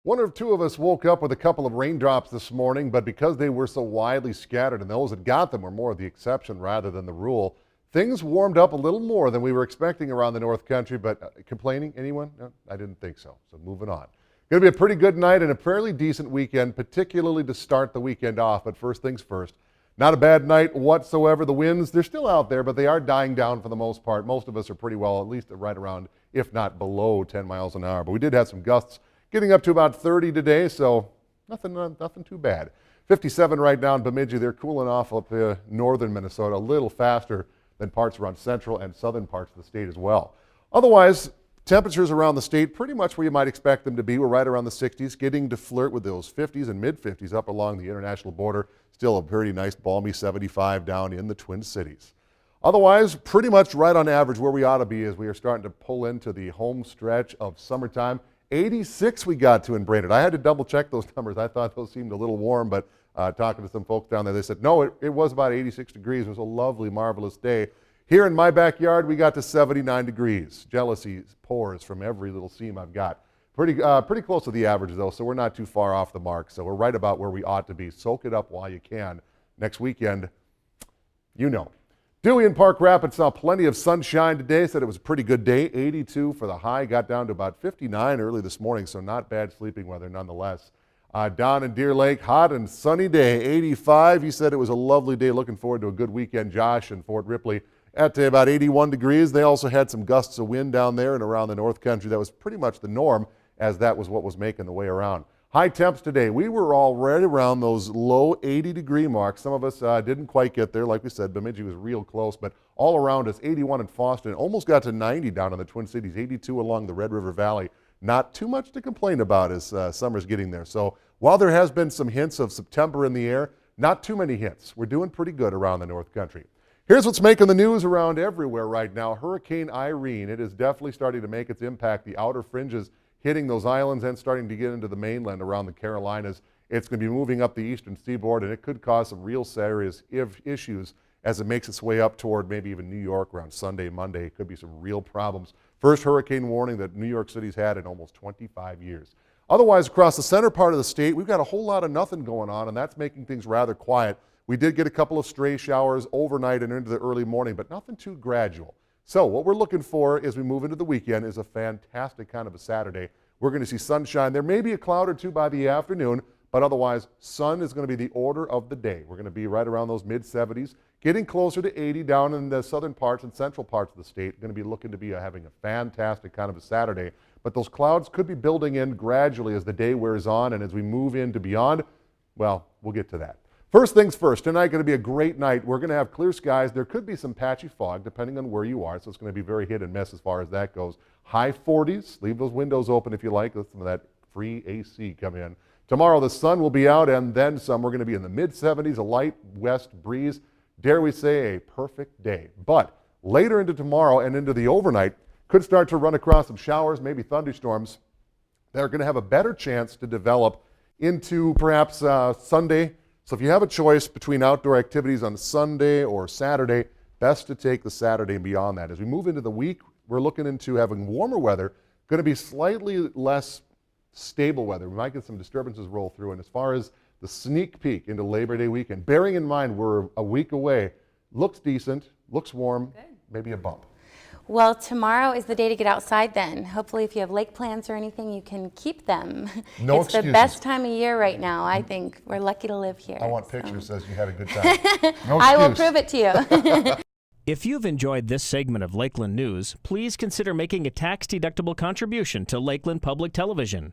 One or two of us woke up with a couple of raindrops this morning, but because they were so widely scattered and those that got them were more the exception rather than the rule, things warmed up a little more than we were expecting around the North Country. But complaining, anyone? No, I didn't think so. So moving on. Going to be a pretty good night and a fairly decent weekend, particularly to start the weekend off. But first things first, not a bad night whatsoever. The winds, they're still out there, but they are dying down for the most part. Most of us are pretty well, at least right around, if not below 10 miles an hour. But we did have some gusts getting up to about 30 today, so nothing too bad. 57 right now in Bemidji. They're cooling off up northern Minnesota a little faster than parts around central and southern parts of the state as well. Otherwise, temperatures around the state pretty much where you might expect them to be. We're right around the 60s, getting to flirt with those 50s and mid-50s up along the international border. Still a pretty nice balmy 75 down in the Twin Cities. Otherwise, pretty much right on average where we ought to be as we are starting to pull into the home stretch of summertime. 86 we got to in Brainerd. I had to double check those numbers. I thought those seemed a little warm, but talking to some folks down there, they said, no, it was about 86 degrees. It was a lovely, marvelous day. Here in my backyard, we got to 79 degrees. Jealousy pours from every little seam I've got. Pretty close to the average, though, so we're not too far off the mark. So we're right about where we ought to be. Soak it up while you can. Next weekend, you know. Dewey in Park Rapids saw plenty of sunshine today. Said it was a pretty good day. 82 for the high. Got down to about 59 early this morning, so not bad sleeping weather nonetheless. Down in Deer Lake, hot and sunny day. 85. He said it was a lovely day. Looking forward to a good weekend. Josh in Fort Ripley at about 81 degrees. They also had some gusts of wind down there and around the North Country. That was pretty much the norm, as that was what was making the way around. High temps today, we were all right around those low 80-degree marks. Some of us didn't quite get there. Like we said, Bemidji was real close, but all around us, 81 in Foster, almost got to 90 down in the Twin Cities, 82 along the Red River Valley. Not too much to complain about as summer's getting there. So while there has been some hints of September in the air, not too many hints. We're doing pretty good around the North Country. Here's what's making the news around everywhere right now. Hurricane Irene, it is definitely starting to make its impact. The outer fringes hitting those islands and starting to get into the mainland around the Carolinas. It's going to be moving up the eastern seaboard, and it could cause some real serious issues as it makes its way up toward maybe even New York around Sunday, Monday. It could be some real problems. First hurricane warning that New York City's had in almost 25 years. Otherwise, across the center part of the state, we've got a whole lot of nothing going on, and that's making things rather quiet. We did get a couple of stray showers overnight and into the early morning, but nothing too gradual. So what we're looking for as we move into the weekend is a fantastic kind of a Saturday. We're going to see sunshine. There may be a cloud or two by the afternoon, but otherwise, sun is going to be the order of the day. We're going to be right around those mid-70s, getting closer to 80 down in the southern parts and central parts of the state. Going to be looking to be having a fantastic kind of a Saturday. But those clouds could be building in gradually as the day wears on, and as we move into beyond, well, we'll get to that. First things first, tonight going to be a great night. We're going to have clear skies. There could be some patchy fog depending on where you are, so it's going to be very hit and miss as far as that goes. High 40s. Leave those windows open if you like. Let some of that free AC come in. Tomorrow the sun will be out and then some. We're going to be in the mid-70s, a light west breeze. Dare we say a perfect day. But later into tomorrow and into the overnight, could start to run across some showers, maybe thunderstorms that are going to have a better chance to develop into perhaps Sunday. So if you have a choice between outdoor activities on Sunday or Saturday, best to take the Saturday and beyond that. As we move into the week, we're looking into having warmer weather, going to be slightly less stable weather. We might get some disturbances roll through. And as far as the sneak peek into Labor Day weekend, bearing in mind we're a week away, looks decent, looks warm, good. Maybe a bump. Well, tomorrow is the day to get outside then. Hopefully if you have lake plants or anything, you can keep them. No It's the best time of year right now, I think. We're lucky to live here. I want pictures says you had a good time. No I will prove it to you. If you've enjoyed this segment of Lakeland News, please consider making a tax-deductible contribution to Lakeland Public Television.